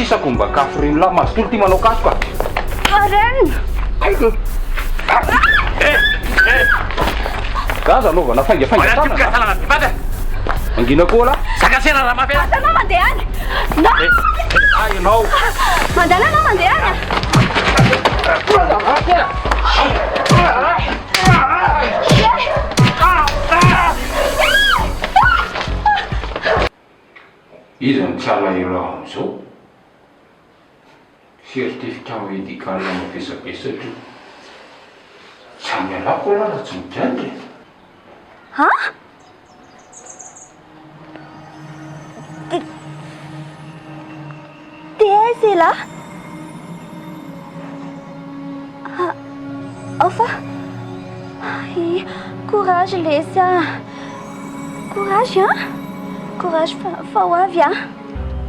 sisako mba kafo la masitolo ty manao kaso ka Areny! aiko gaza anaovana faingafainga angina koa la sakasena raha mafy Anao mandeha any! ay ianao Mandala anao mandeha any! izy ny tsy alahelo am'izao certificat médical mavesabesatra tsy amialako ala raha tsy midrandry Ha? T'es là? Enfin, courage Lesa. Courage, hein? Courage, fa ho avy hein?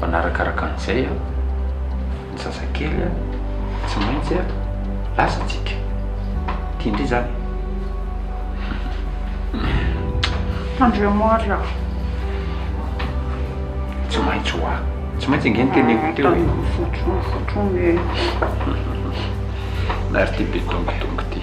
manarakaraka an'izay a ny sasakely a tsy maintsy a lasatsika tia indray zany Andriamory aho. tsy maintsy ho ahy tsy maintsy angeny teneko teo hoe Fotrony. nary ty betongotongo ty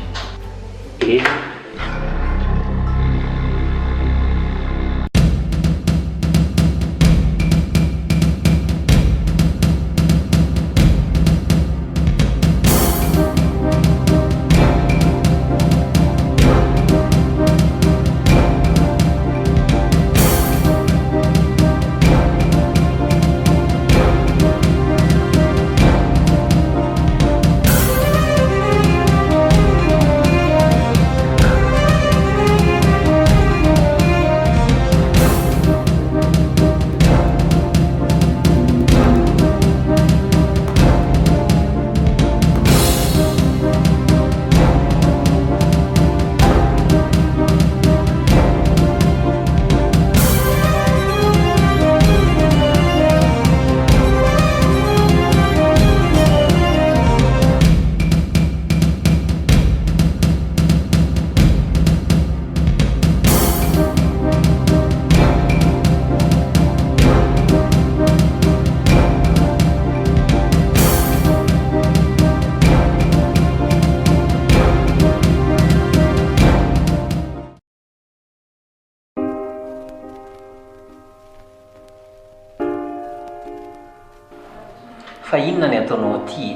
fa inona ny ataonao aty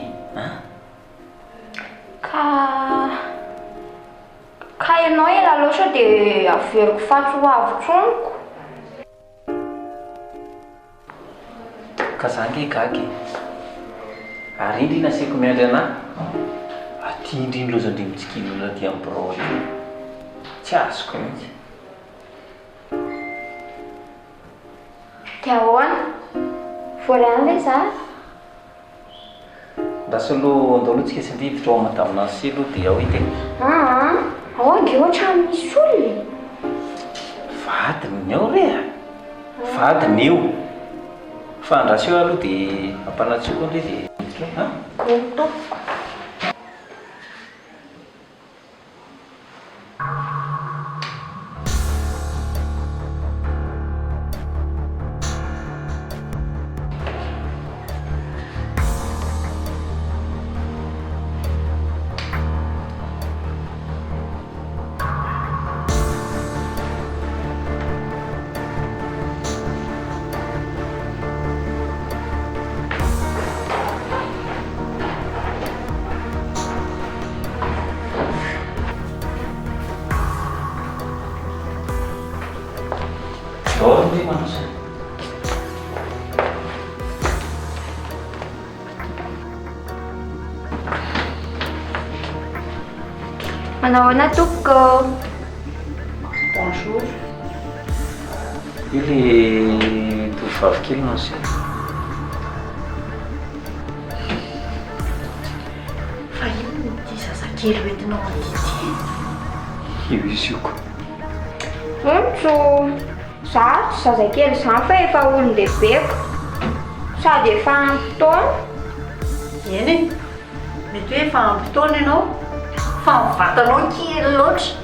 Ka ianao ela loatra dia averiko faty ho avy troniko. ka za nge gagy ary indrina asiako miandry anahy aty indrindra loza ndrimotsikilona aty amin'ny brod tsy azoko mihitsy Dia ahoana? Vory any ve za? ndasa aloha andao aloha tsika sy ndiditra ao aman-tamina sy aloha dia ao ity Ao ange ohatrany misy olona. vadiny ao re vadiny eo fa andrasy eo aloha dia ampanatsioko ndray dia miditra Goto. Manahoana tompoko? Bonjour. io le tovovavy kely no se Fa ino ty zazakely hoentinao an'ity? io izy io koa Ontso. Za tsy zazakely zany fa efa olon-dehibeko. Sady efa ampitaona. Eny e, mety hoe efa ampitaona ianao fa ny vatanao kely loatra.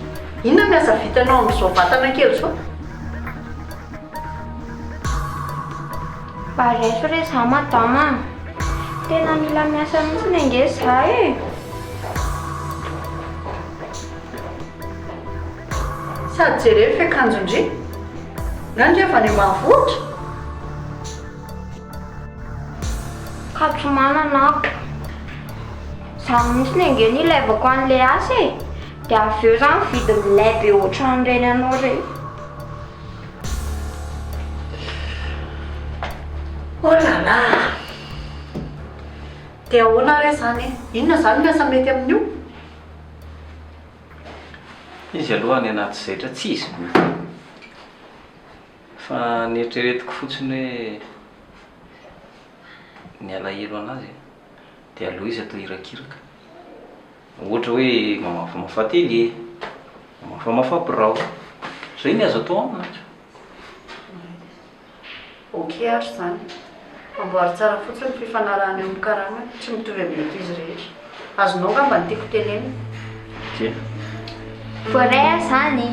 Inona miasa vitanao amin'izao vatana kely zao? Pareso re za madama. Tena mila miasa mihitsy ny ange za e. Sady jereo fiakanjon-dry nandry efa ny ambanivohitra. Katromana ako. Za mihitsy ny ange ny ilaivako an'ilay asa e. Dia avy eo zany vidy milay be ohatran'ireny anao reny. Oh là là! Dia ahoana re zany? Inona zany miasa mety amin'io? Izy aloha ny anaty zaitra tsy izy fa ny eritreretiko fotsiny hoe ny alahelo anazy dia aloha izy atao irakiraka, ohatra hoe mamafa télé, mamafa birao, zay ny azo atao amina. Ok ary zany. Amboary tsara fotsiny fifanarahana eo amin'ny karama, tsy mitovy amin'ny izy rehetra. Azonao ngamba ny tiako teneny. Tia. Voray zany.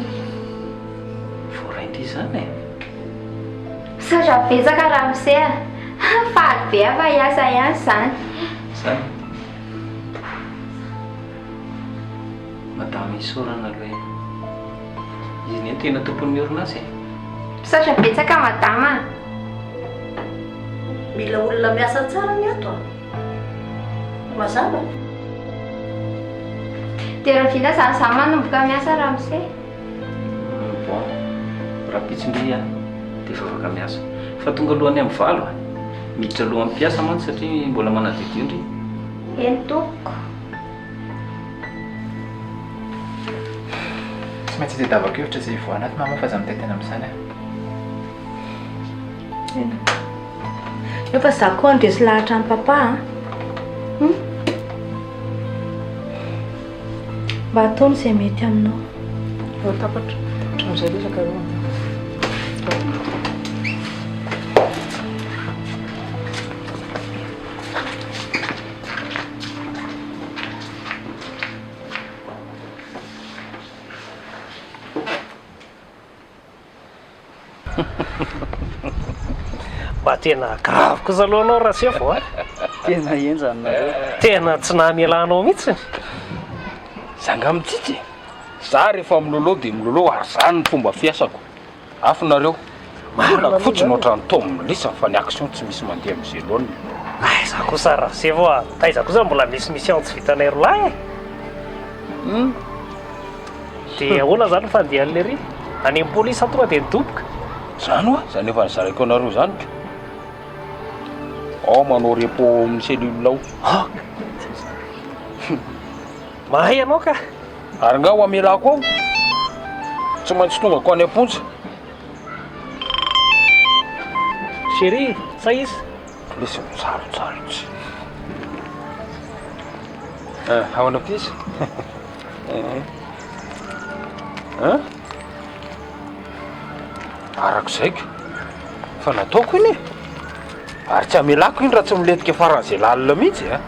Voray indry zany e. Satra betsaka ramosea. Faly be afa hiasa ihany zany. Zany. Madama isaorana aloha izy ny tena tompon'ny orinasa e. Satra betsaka madama. Mila olona miasa tsara ny ato a. Mazava. Dia raha vita zany za manomboka miasa ramose. Bon, raha pitsindry dia efa afaka miasa. Fa tonga alohany amin'ny valo a. Miditra alohan'ny mpiasa mantsy satria mbola manadio indry. Eny toko. Tsy maintsy tadiavako-hevitra izay voanaty mama fa za mitay tena amin'izany a. Efa za koa andresy lahatra amin'ny papa. Mba ataony izay mety aminao. Tapatra amin'izay resaka aloha. Mba tena grave kosa aloha anao raha sy vao a. Tena enjany nareo. Tena tsy nahamialanao mihitsy. Zanga mitsitsy. Za rehefa miloloha dia miloloha ary zany ny fomba fiasako. Afo nareo. Mbola fotsiny ohatrany tao milisa fa ny action tsy misy mandeha amin'izay loany. Za kosa raha sy vao a. Taiza kosa mbola misy mission tsy vitanay rolahy e. Dia ahoana zany fandehan'ilay ry? Any amin'ny polisy tonga dia nidoboka. Zany hoa, zany efa nizaraiko anareo zany ka. Ao manao repos amin'ny cellule ao. Mahay anao ka. Ary nga ho amelako ao. Tsy maintsy tonga ko any am-ponja. Chérie, sa izy? Lesy misarotsarotry. Ahoana pizy? Arak'izay ka. Fa nataoko iny e. Ary tsy amelako iny raha tsy miletika faran'izay lalina mihitsy a.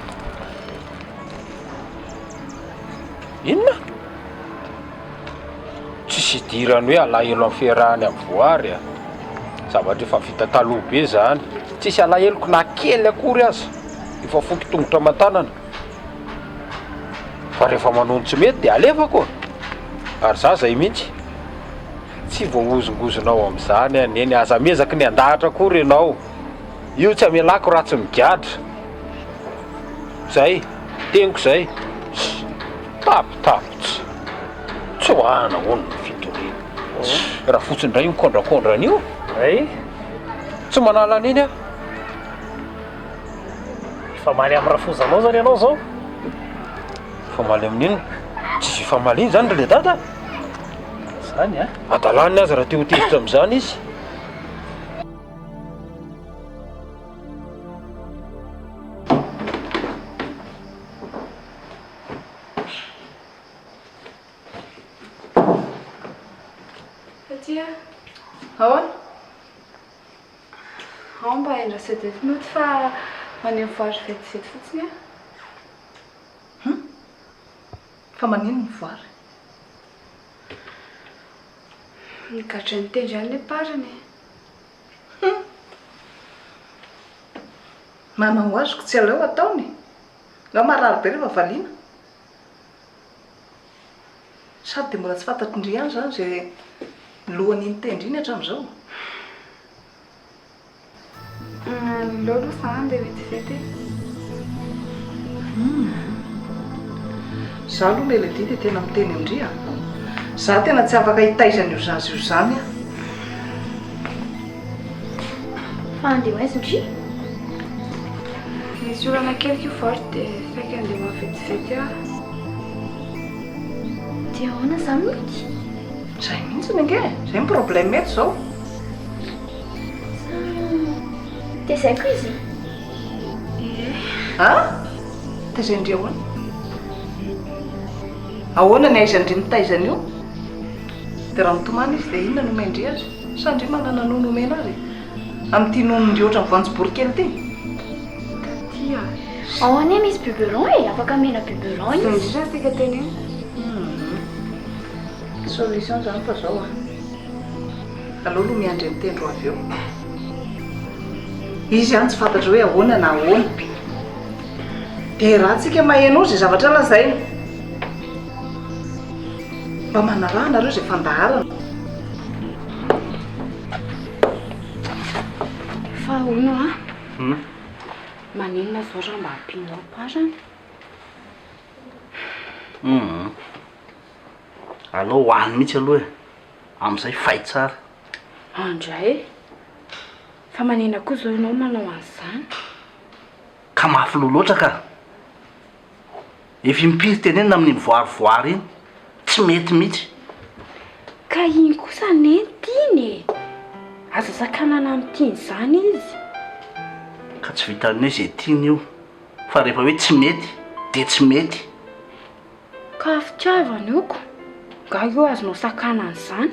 Inona? Tsisy idirany hoe alahelo amin'ny fiarahany amin'ny voary a. Zavatra efa vita taloha be zany. Tsisy alaheloko na kely akory aza. Efa foky tongotra aman-tanana. Fa rehefa manao tsy mety dia alefako. Ary za zay mihitsy. Tsy voaozongozonao amin'izany eny aza mezaky ny andahatra akory ianao. Io tsy amelako raha tsy migadra. Zay, teniko zay. Tapitapitra. Tsy hoana hono ny fitoriana. Raha fotsiny indray mikondrakondran'io. Ay, Tsy manala an'iny a. efa maly amin'ny rafozanao zany ianao zao. Famaly amin'iny. Tsisy famaliany zany le dada. Zany a. Adalany azy raha te ho tezitra amin'izany izy. Tia, ahoana? Ao mba endrasety mety fa maneho voary vetivety fotsiny a. Fa manino ny voary? Nikatra nitendry any le parany. manao azoko tsy aleo ataony nga marary be rehefa valiana sady de mbola tsy fantatry ihany zany zay lohany nitendry iny hatramin'izao. Lolo zany dia vetivety. Za aloha mela dia tena miteny amindria za tena tsy afaka hitaizany io zazy io zany a. Fa andeha hoaizy ndry Misy olana kely io forte dia saika andeha mavetivety aho. dia ahoana zany mety Zay mihitsy nge zay problème eto zao. dia zay koa izy Taiza indri ahoana ny aizandry mitaizany io dia raha mitomany izy dia inona nomendry azy sa ndry manana no nomena azy amin'ity nonondry ohatran'ny voanjobory kely ty. Tia. ao ane misy biberon e afaka mena biberon Dia izy indrindra tika teny iny. Solution zany fa zao aleo aloha miandry mitendro avy eo izy any tsy fantatra hoe ahoana na ahoana dia raha tsika maheno zay zavatra lazaina mba manaraha nareo zay fandaharana. Fa ono maninona zao raha mba ampianao pasany. Alao hoany mihitsy aloha amin'izay fay tsara. Andray fa manina koa zao ianao manao an'izany. Ka mafy lo loatra ka efa impiry tenenina amin'ny mivoarivoary iny tsy mety mihitsy. Ka iny kosa nentiny aza sakanana amin'tiny zany izy. Ka tsy vitany hoe zay tiany io fa rehefa hoe tsy mety dia tsy mety. Ka fitiavany io ko nga io azonao sakana an'izany.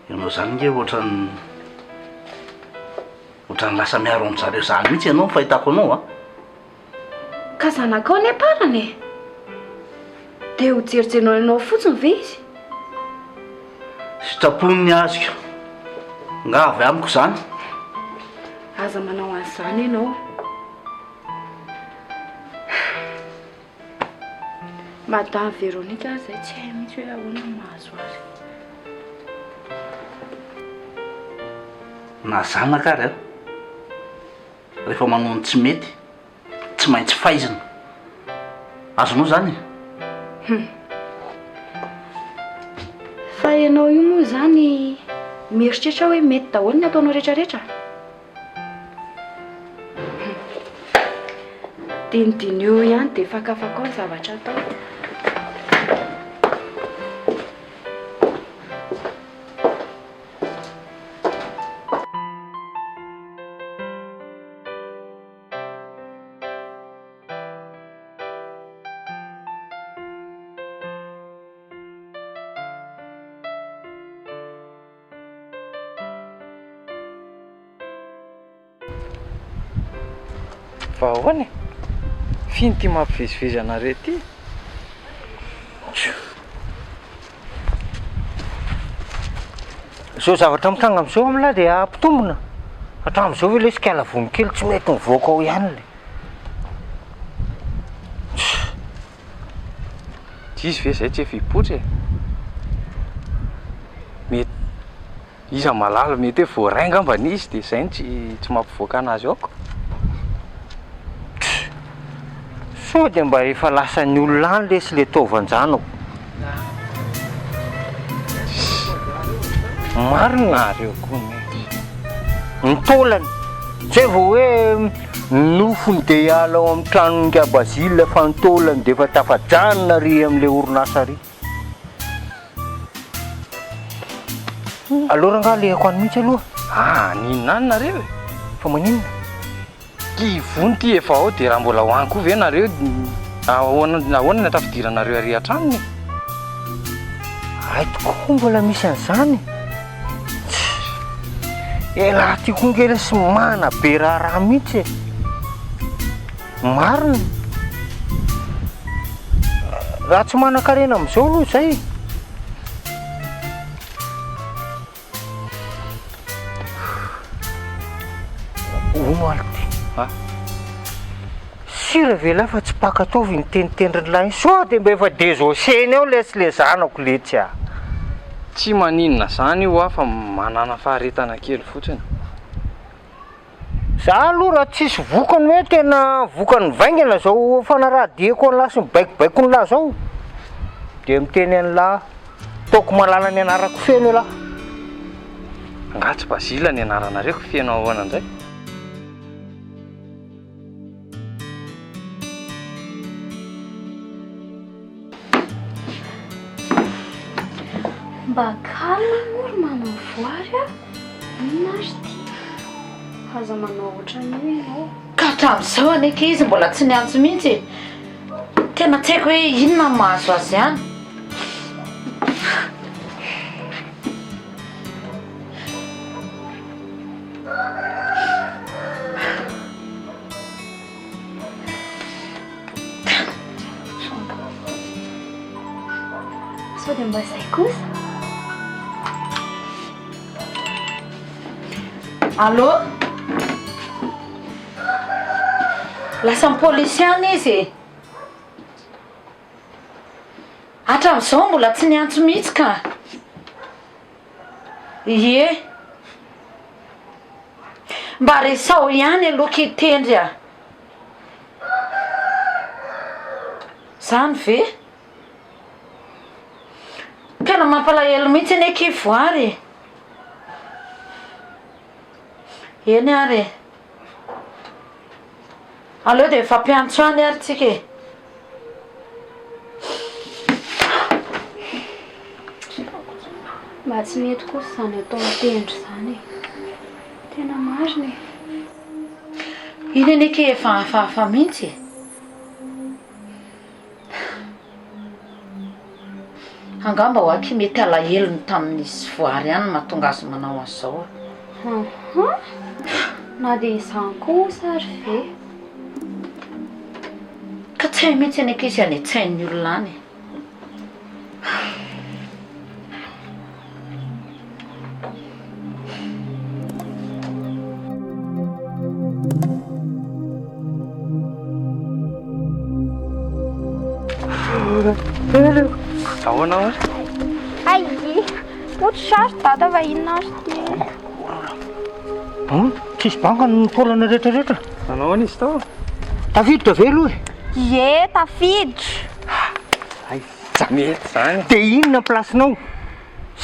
Ianao zany nge ohatran'ny lasa miaro amin'zareo zany mihitsy ianao fahitako anao a. Ka zanakao ane parany e dia ho jerijenao ianao fotsiny ve izy. Sitraponiny azoko nga avy amiko zany. Aza manao an'izany ianao. Madame Véronica zay tsy hay mihitsy hoe ahoana ny mahazo azy. Na zanaka ary rehefa manao tsy mety tsy maintsy faizina azonao zany. Fa ianao io moa zany mieritreritra hoe mety daholo ny ataonao rehetrarehetra. Dinidiny eo ihany dia fakafaka ao ny zavatra atao. Fa ahoana e? Finy ty mampivezivezy anareo ty. Zao zavatra mitranga amin'izao amin'la dia ampitombona. Hatramin'izao hoe le skala vonikely tsy mety mivoaka ao ihany le. Izy ve zay tsy efa hipoitra e? Mety iza malala mety hoe voarainga ambany izy dia izay tsy mampivoaka anazy aoko. Sao dia mba efa lasa ny olona any le sy le taovanjanako. Marina areo koa mety nitaolany zay vao hoe nofony dia hiala ao amin'ny tranon'nga Bazile fa nitaolany dia efa tafajanona ry amin'ilay orinasa ry. Alora nga lehako any mihitsy aloha ninona any nareo e fa maninona kivony ty efa ao dia raha mbola hoany koa ve nareo ahoana ny tafidiranareo ary an-tranony. Ay tokoa mbola misy an'izany laha tiako ngely sy mana be raha mihitsy marina raha tsy manan-karena amin'izao aloha zay. ono aly ty sira vela fa tsy pakatovy ny tenitendriny lahy so dia mba efa dezoseny eo le tsy le zanako letsy a tsy maninona zany io a fa manana faharetana kely fotsiny za aloha raha tsisy vokany hoe tena vokany vaingana zao fanarahadiako an'lahy sy mibaikobaiko ny lahy zao dia miteny an'lahy taoko malala ny anarako feno lahy nga tsy bazila ny anaranareko feno ahoana indray mba kalma mory manao voary a inona azy ty aza manao ohatran'io ianao ka hatramin'izao aneka izy mbola tsy niantso mihitsy tena tsy haiko hoe inona mahazo azy ihany sao dia mba izay kosa allo lasa mipolisy any izy hatramin'izao mbola tsy niantso mihitsy ka ie mba resao ihany aloka hitendry a zany ve tena mampalahelo mihitsy aneka ivoary eny ary aleo dia efa mpiantso any ary tsika e mba tsy mety kosa zany atao mitendry zany e tena marina e iny aneka efa hafahafa mihitsy angamba ho aky mety alahelony tamin'izy voary ihany mahatonga azy manao an'izao na dia izany kosa ary ve ka tsy hay mihitsy aneka izy any an-tsain'ny olona any ahoana azy ai ohatra sary data va inona azy ty tsisy banga ny tolana rehetrarehetra nanao any izy tao tafiditra ve aloha ie tafiditra tsy mety zany dia inona plasinao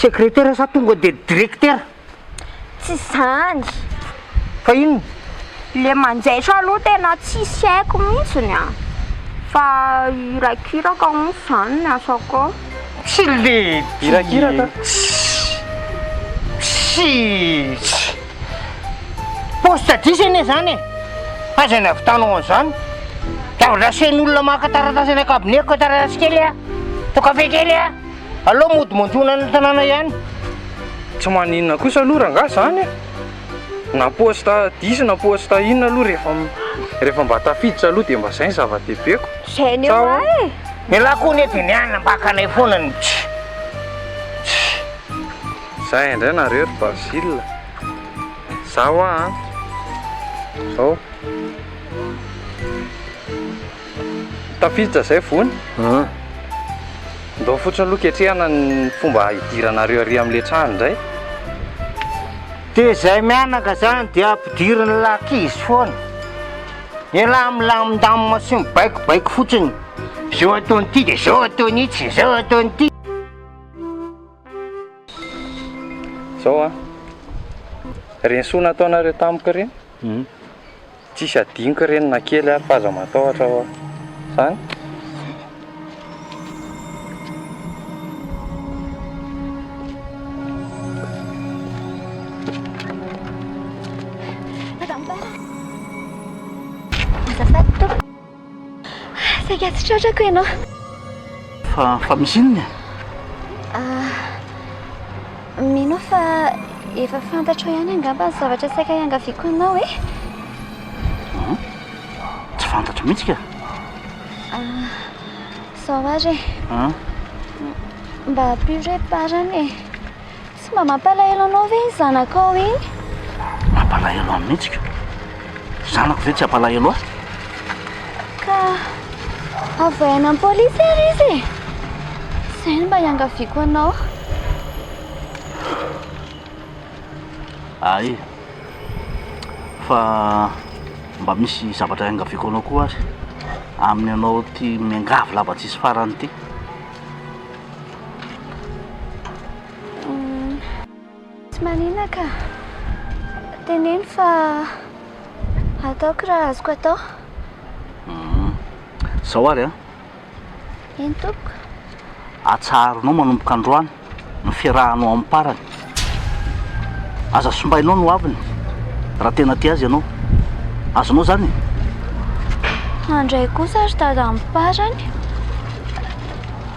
sekretera sa tonga dia directeur tsy zany fa inona le manjaitra aloha tena tsisy haiko mihitsiny a fa irakiraka mo zany ny asako tsy le irakiraka tsy poste disany e zany e aza ny avitanao an'izany da lasen'olona makataratasy any akabineko taratasy kely a tokafe kely a aloha modimonjona ny tanàna ihany tsy maninona kosa aloha ranga zany na posta disy na posta inona aloha rehefa mba tafiditra aloha dia mba zay ny zava-dehibeko zay ny eo e mialako ny dia nianina mbakanay foana ny zay indray nareo ry Basile zaho a zao tafiditra zay vony ndao fotsiny aloha ketrehana ny fomba hidiranareo ary amin'le trano indray dia izay mianaka zany dia ampidiriny lakizy foana milamindamina sy mibaikobaiko fotsiny zao ataonyity dia zao ataonyitsy zao ataonyity zao a reny soa nataonareo tamiko reny tsisy adinika reny na kely ary fa aza matahotra ho zany saika tsy tratrako ianao fa misinona mino fa efa fantatro ihany angamba ny zavatra saika iangaviako anao e tsy fantatro mihitsy ka zao ary mba plus-réparany e tsy mba mampalahelo anao ve ny zanakao iny mampalahelo amin'ny mihitsy ka zanako ve tsy ampalahy anao ka avaina amin'ny polisy ary izy izay no mba hiangaviako anao. ay fa mba misy zavatra hiangaviako anao koa ary amin'ny anao ty miangavy lava tsisy farany ty. Tsy maninona ka teneno fa ataoko raha azoko atao. Zao ary a eny tompoko atsarinao manomboka androany ny fiarahanao amin'ny parany aza sombainao no aviny raha tena ty azy ianao azonao zany andray kosa ary tada amin'ny parany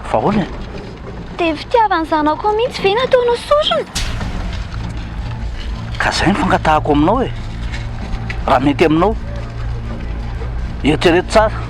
fa hoany dia fitiavany zanako mihitsy ve nataonao sorona ka zay ny fangatahako aminao e raha mety aminao eritrereto tsara.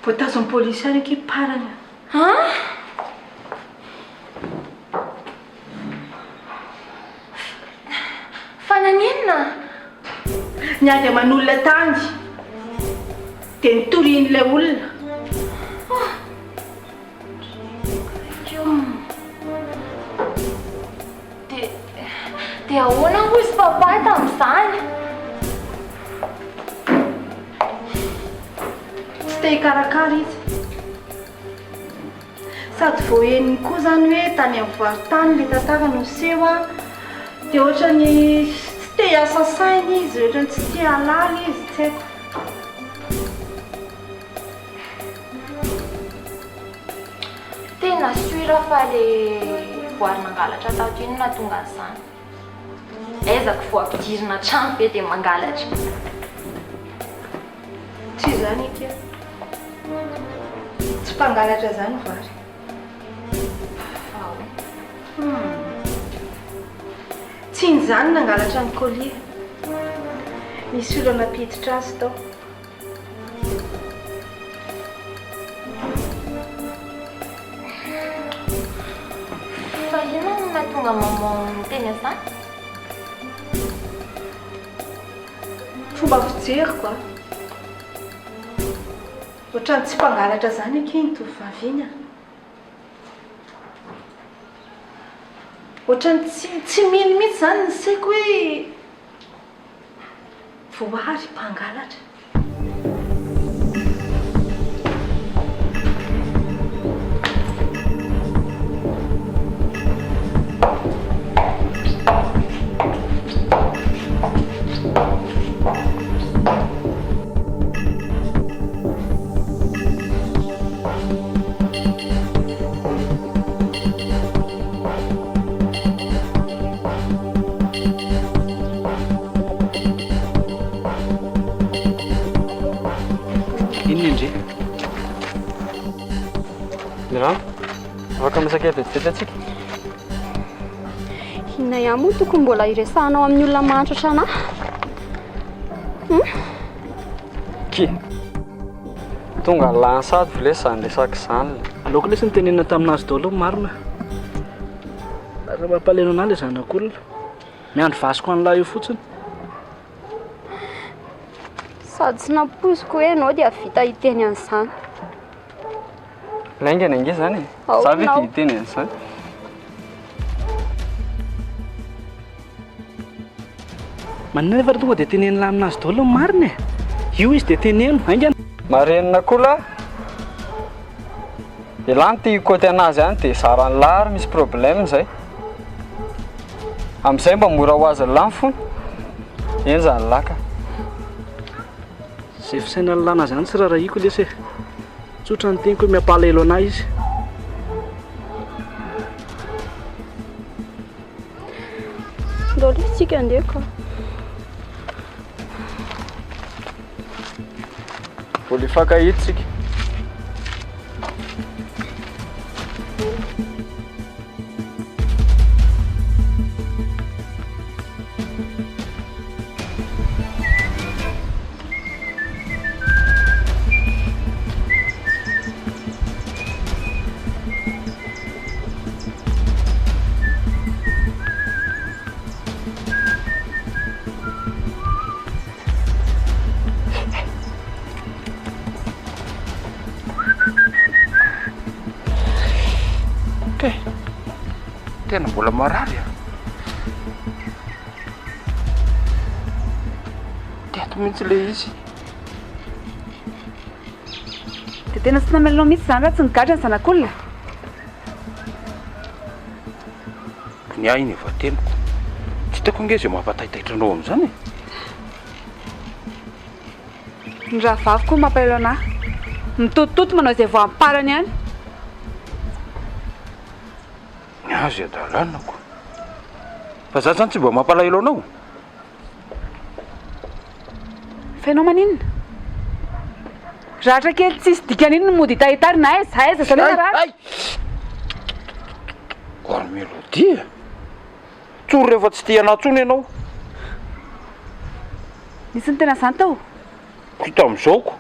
voatazon'ny polisy ary eky parana. Fananenina niady aman'olona tany dia nitorian'ilay olona. dia ahoana ho izy papahy tamin'izany tsy te hikarakara izy sady voaheniny koa zany hoe tany amin'ny varitany le tantara no seho a dia ohatrany tsy te hiasa sainy izy ohatrany tsy te halala izy tsy haiko. tena suira fa le voary mangalatra tato iny na tonga an'izany ezako voampidirina trano be dia mangalatra tsy zany eky tsy mpangalatra zany vary tsy iny zany nangalatra ny collier misy olo napiditra azy tao. fa ino no nahatonga maman miteny an'izany fomba fijeriko a ohatrany tsy mpangalatra zany eky ny tovovavy iny a ohatrany tsy mino mihitsy zany ny saiko hoe voary mpangalatra. afaka misakay vetivety atsika inona ihany moa tokony mbola iresahanao amin'ny olona mahantratra anahy ki tonga lansady vilesany resaka izany aleoko lesy nytenenina taminazy daholo marina raha mampaleno anahy le zanak'olona miandro vasiko an'lahy io fotsiny sady tsy nampoziko hoe ianao dia vita hiteny an'izany laingana inge zany za ve ty hiteny an'izany manina nefa tonga dia tenenina aminazy daholo marina io izy dia teneno aingana marenina kola ilany ty côté anazy any dia zarany lary misy problème zay amin'izay mba mora ho azy lany fony eny zany laka zay fisaina lalàna zany tsy rarahiko lesy tsotra ny teniko hoe miampalahelo anahy izy Manontolo isika andeha ka. Voly fankahitsika. Tena mbola marary a. Teto mihitsy le izy. Dia tena tsy namelanao mihitsy izany raha tsy nigadra ny zanak'olona. Ny ahy iny efa teniko. Tsy hitako ange izay mampataitaitranao amin'izany. Ny rahavavy koa mampalahelo anahy. Mitotototo manao izay vao amparany ihany. Azy adalanako. Fa za zany tsy mba mampalahelo anao. Fa ianao maninona? Rahatra kely tsisy dikan'iny no mody hitahitary na aiza zany raha. Gory melodia. Tsory rehefa tsy tia anahy tsony ianao. Nisy ny tena izany tao? Hita amin'izao.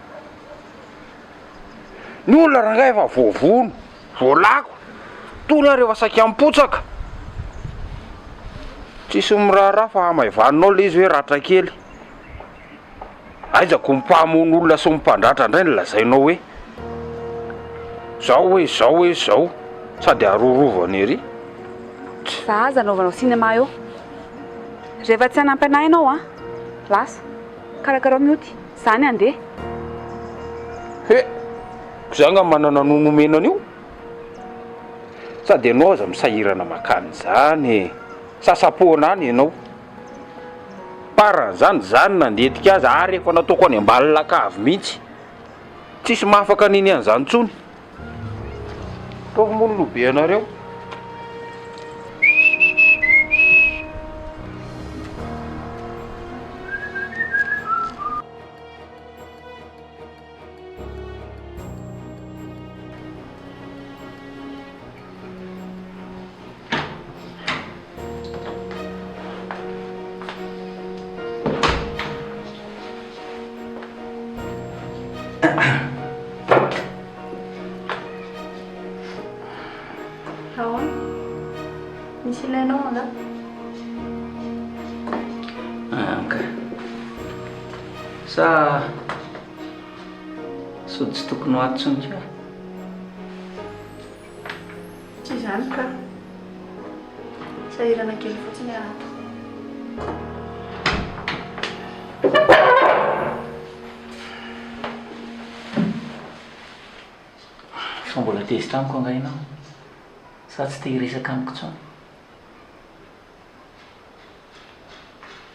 Ny olona rangahy efa voavono, voalako. Tona rehefa saky ampotsaka. Tsisy miraharaha fa amaivaninao le izy hoe ratra kely. Aizako mipahamono olona sy mimpandratra indray ny lazainao hoe zao. Sady arorovana ery. Za aza anaovanao sinema eo. Rehefa tsy hanampy anahy ianao lasa. Karakarao mioty. Zany andeha. Za nga manana nonomenana io. Sady ianao aza misahirana makany zany. Sasapoana any ianao. Paran'izany nandetika aza ary efa nataoko any ambalin'akavy mihitsy. Tsisy mahafaka niny an'izany tsony. Taovy mono lobe anareo. Misy ilainao angaha? Anka. Sa sody tsy tokony ho ato tsony ka? Tsy izany ka. Sahirana kely fotsiny ato. Fa mbola tezitra amiko angaha ianao. Sa tsy te hiresaka amiko tsony?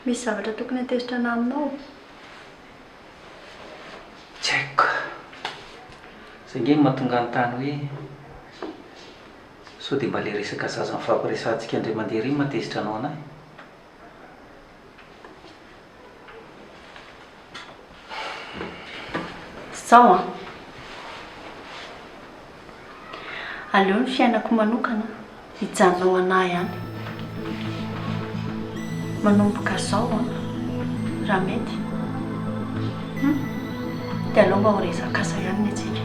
Misy zavatra tokony hatezitra anahy aminao. Tsy haiko. Zay nge mahatonga ny tany hoe sao dia mba le resaka zaza mifampiresantsika indray mandeha ry matezitra anao anahy. Zao aleo ny fiainako manokana hijanonao anahy ihany. Manomboka zao raha mety dia aleo mba ho resakasa ihany ny antsika.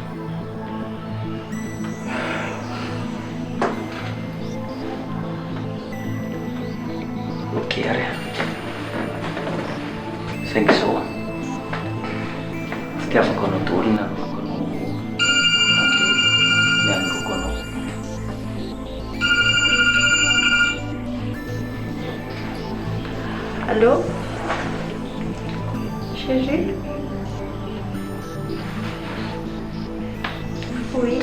Okey ary. Saingy zao fitiavako anao daholo na anaovako anao mianongoko anao. Allô? Chérie? Oui.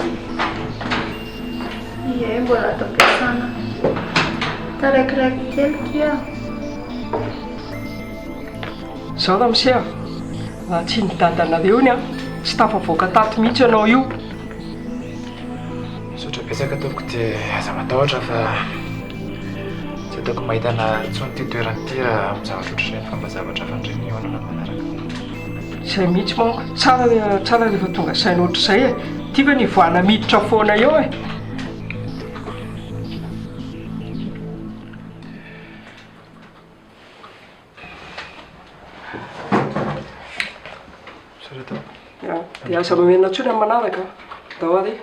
Ie, mbola ato am-piasana. Taraikiraiky kely kia. Zaho raha misia, tsy nidadanareo iny tsy tafavoaka tato mihitsy ianao io. Misaotra betsaka ataoko dia aza matahotra fa tsy ataoko mahitana tsony ty toerany ty raha amin'ny zavatra ohatr'izay fa mba zavatra fandreny hoanana manaraka. Zay mihitsy manko tsara rehefa tonga saina ohatr'izay e. Tia fa nivoana miditra foana eo e. Dia aza mamena ntsony amin'ny manaraka dao ary.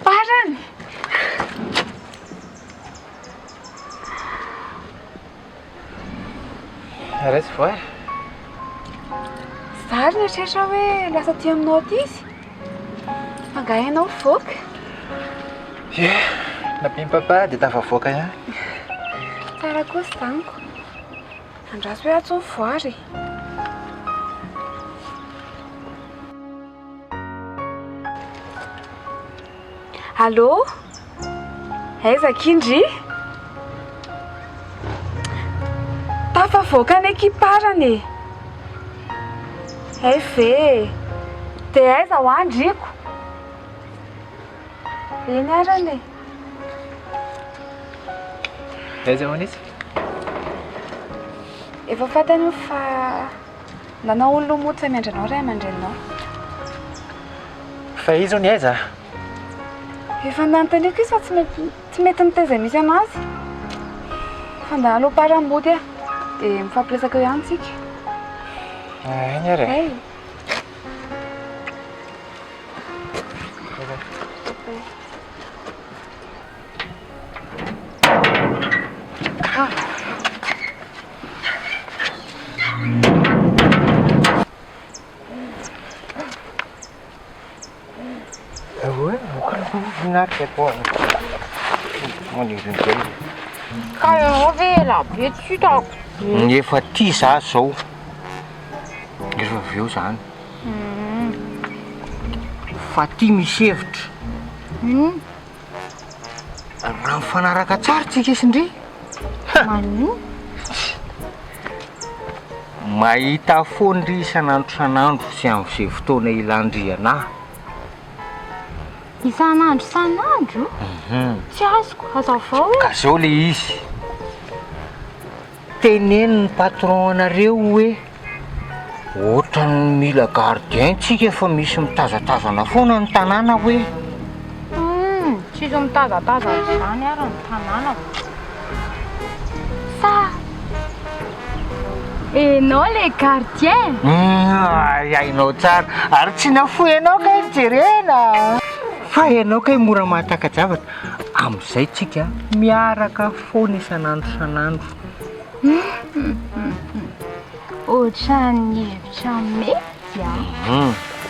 Parany Resy voa zary netrehitra hoe lasa ty aminao aty izy mangahainao voaka. Ie, nampim-papa dia tafavoaka ihany. Tsara kosa zaniko. Andraso hoe atsony voary. Allô? Aiza Kindry? Tafavoaka ny ekiparany. Ay ve? Dia aiza ho andriko? Eny arany. Aiza ho anisy? Efa fantany fa nanao olona moty miandranao ray aman-drenao. Fa izy ny aiza? Efa nanontaniako izy fa tsy mety nitaiza misy anazy. Fandalo param-body dia mifampiresaka eo ihany tsika. Eny ary. Kaya vela be tsitako. Efa ty za zao. Efa avy eo zany. Fa ty misy hevitra. Raha mifanaraka tsara tsika isindry. Manino? Mahita foandry isan'andro sy amin'izay fotoana ilandry anahy. Isan'andro? Tsy azoko, hazavao e. Ka zao le izy. Teneno ny patron anareo hoe ohatra ny mila gardien tsika efa misy mitazatazana foana ny tanàna hoe. Tsisy mitazatazana izany ary ny tanàna. Sa enao le gardien? Hainao tsara ary tsy nafoy anao kay jerena. Fa ianao kay mora mahatakajavatra. Amin'izay tsika miaraka foana isan'andro. Ohatran'ny hevitra mety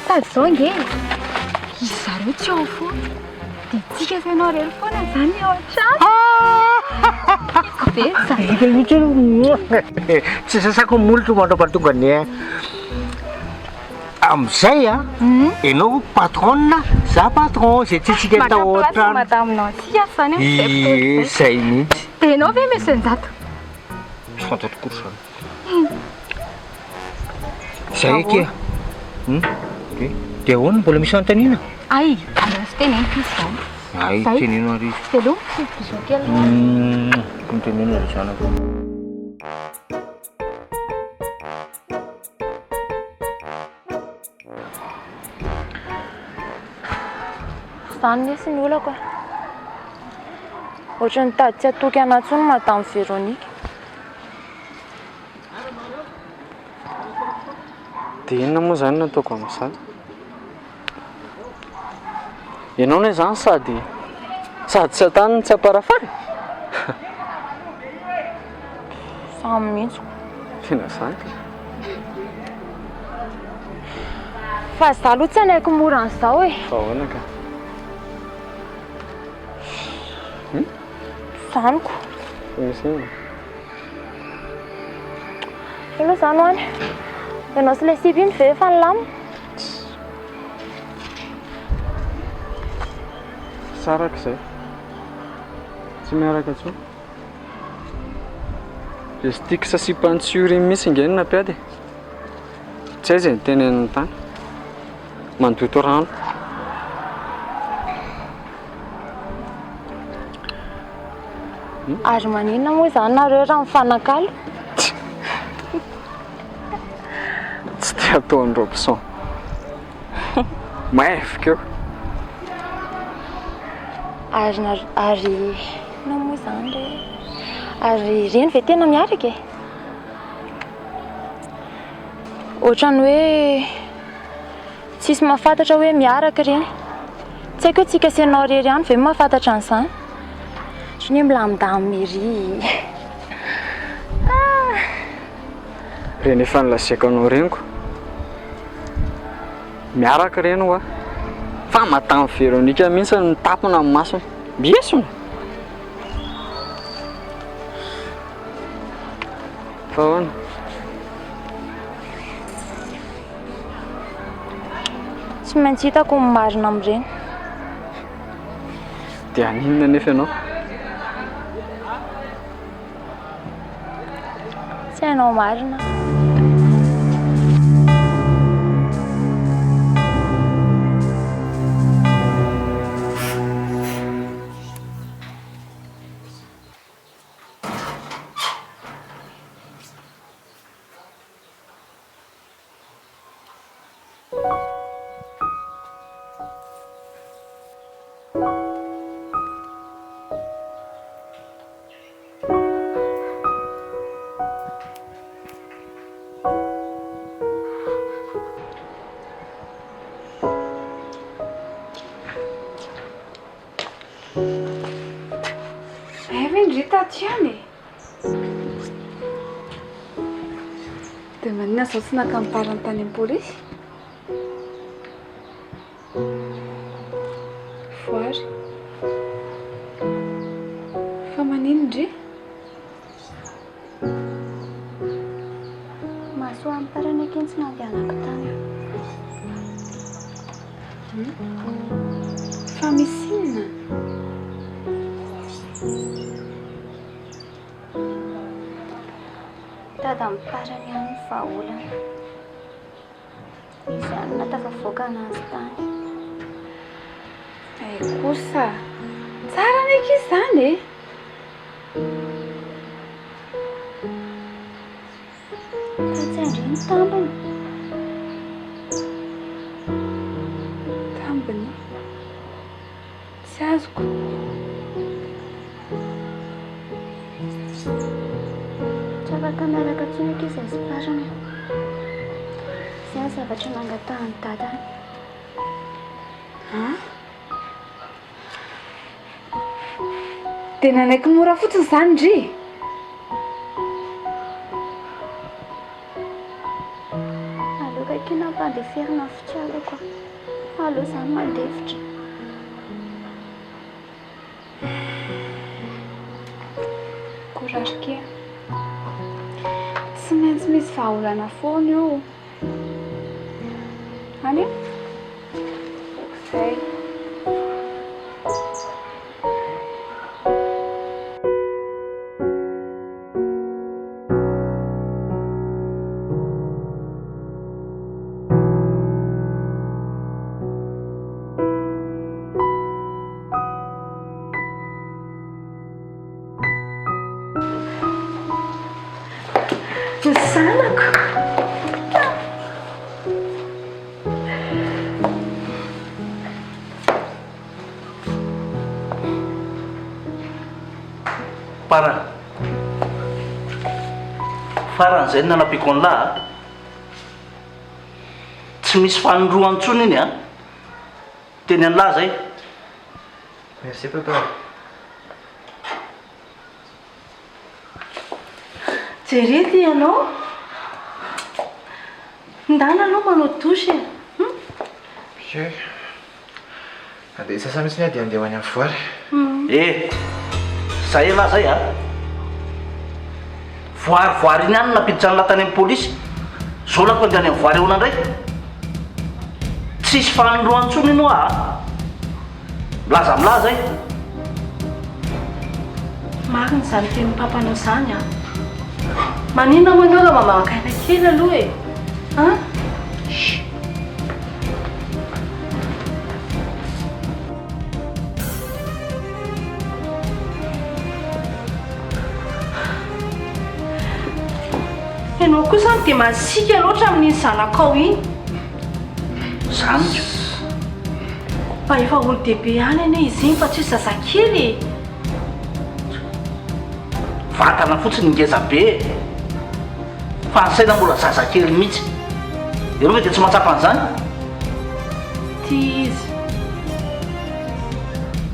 sady zao nge izy zareo tsy ao foana dia tsika sy ianao rery foana zany ao an-trano. Tsy sasako molotro mandrapatonga ny amin'izay ianao patron za patron zay tsy tsika tao ao-trano. Madaminao tsika zany amin'izay zay mihitsy. dia ianao ve misy anjato? Tsy fantatro kory zany. Zay eky dia ahoana mbola misy anontaniana? Ay, andraso teneniko izy zany. Ay, teneno ary izy. Dia aloha mifidizo kely. Teneno ary zanako. Zany nisy ny olako ohatra ny tady tsy atoky anatsony madame Véronique. Dia inona moa zany nataoko amin'izany? Ianao ne zany sady tsy ataniny tsy aparafary? Samy mihitsy. Tena zany. Fa za aloha tsy anaiko mora an'izao e. Fa ahoana ka? Zaniko. Misy ina. Aloha zany ho any. Ianao sy ilay sipy iny ve efa nilamina? Saraka izay. Tsy miaraka intsony. Izy tiako sasipantsy io reny mihitsy inge ny nampiady. Tsy hay izay ny tenenin'ny tany. mandoto rano. Ary maninona moa izany nareo raha mifanakalo? Tsy te ataon'ny Robson. Maefika eo. Ary na moa izany re? Ary reny ve tena miaraka e? Ohatrany hoe tsisy mahafantatra hoe miaraka reny. Tsy haiko hoe tsika sy ianao rery ihany ve mahafantatra an'izany? Ohatrany hoe milamindamy ery. Reny efa nilazaiko anao reniko. Miaraka reny hoa. Fa matamy Veronika mihitsy ny tapona amin'ny masony. Miesona. Fa ahoana? Tsy maintsy hitako ny marina amin'ireny. Dia aninona nefa ianao? Tsy hainao marina. Dia maninona izao tsy nakamparany tany amin'ny polisy? Voary. Fa maninona ndry? Mahasoa amin'ny tarany akeny tsy nandehanako tany. Fa misy inona? Dada miparany amin'ny vahaolana. Izy ihany natafavoaka anazy tany. Ay kosa, tsara ny ankizy izany e. Tsy andriny tambiny. Tambiny? Tsy azoko. Tsy afaka miaraka tsony ankizy izy parany. Izay zavatra nangatahany dadany. Dia nanaiky mora fotsiny izany ndry? Aleoko akina mpandeferina ny fitiavako. Aleo izany mandefitra. Courage kely. Tsy maintsy misy vahaolana foana io. Any? Izay. Ny zanako. Faran'izay nanapiko an'lahy. Tsy misy fanondroa antsony iny a. Teny an'lahy zay. Merci papa. Jerety ianao? Ndana aloha manao dosy e. Ye. Andeha sasa mihitsy dia andeha ho any amin'ny voary. Zay lahy zay a. Voary iny ihany napiditra ny latany amin'ny polisy. Zao lako andeha any amin'ny voary ahoana indray. Tsisy fanondroa antsony ino a. Milaza milaza zay. Marina izany tenin'ny papanao izany a. Maninona moa ianao raha mamankaina kely aloha e? ianao koa zany dia masika loatra amin'iny zanakao iny zany mba efa olo-dehibe any ane izy iny fa tsy zazakely vatana fotsiny ngeza be fa ansaina mbola zazakely mihitsy ianao ve dia tsy mahatsapa an'izany ty izy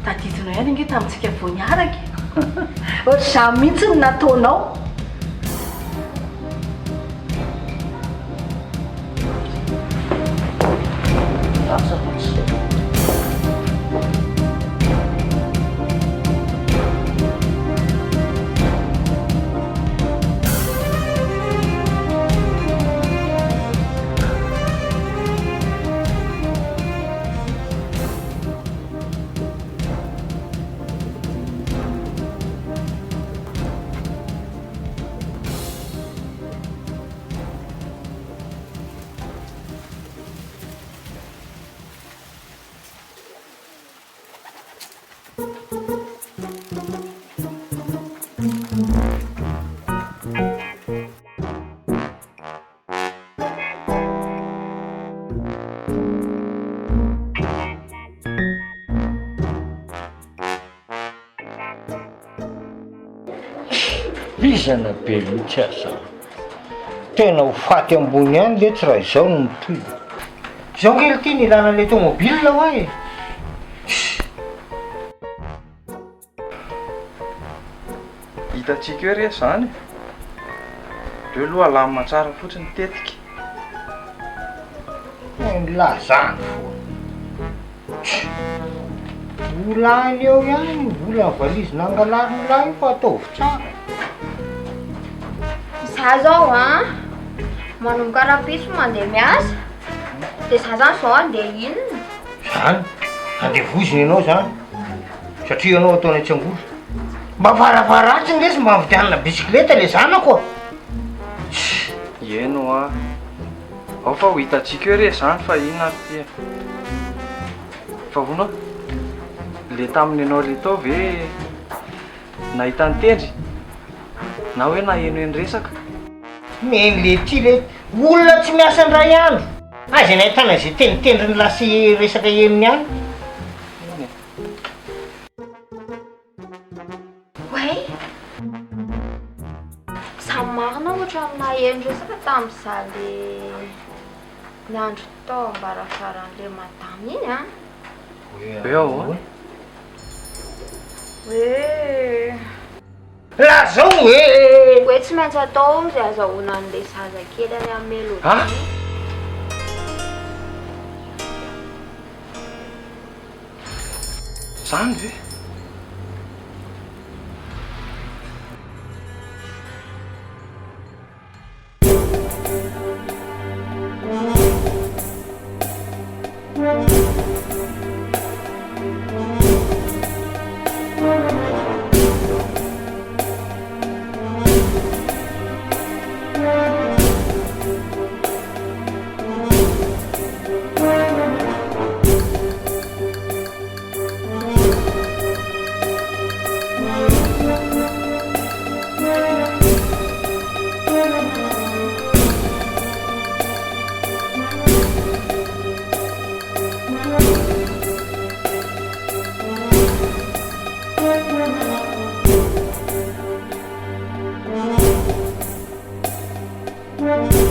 tadidinao ihany inge tamintsika vao niaraka ohatr'izany mihitsy ny nataonao izana be mihitsy aza tena ho faty ambony any le tsy raha izao no mitoy izao kely ty ny ilana le tômôbila ho ahy hitatsika hoe re zany reo aloha alamina tsara fotsiny tetika lazany foa volany eo ihany vola valizy nangalary lahy fa ataovy tsara za zao a manomboka rapiso mandeha miasa dia za zany zao andeha inona zany andevoziny ianao zany satria ianao ataony atsangoza mba varavaratsiny lesy mba vidianana bisikleta le zanako eno a ao fa ho hitatsika hoe re zany fa inona ty fa hono le taminy ianao le tao ve nahita nytendry na hoe nahenoeny resaka meny le ty le olona tsy miasa ndray andro azy nahitana zay tenitendry ny lasy resaka eniny any way samy marina ohatra amina eny resaka tamin'iza le ny andro tao ambarafaran'le madamy iny a hoe ao hoe la zao hoe tsy maintsy atao zay azahoana an'le zazakely any amin'ny melody zany ve Thank you.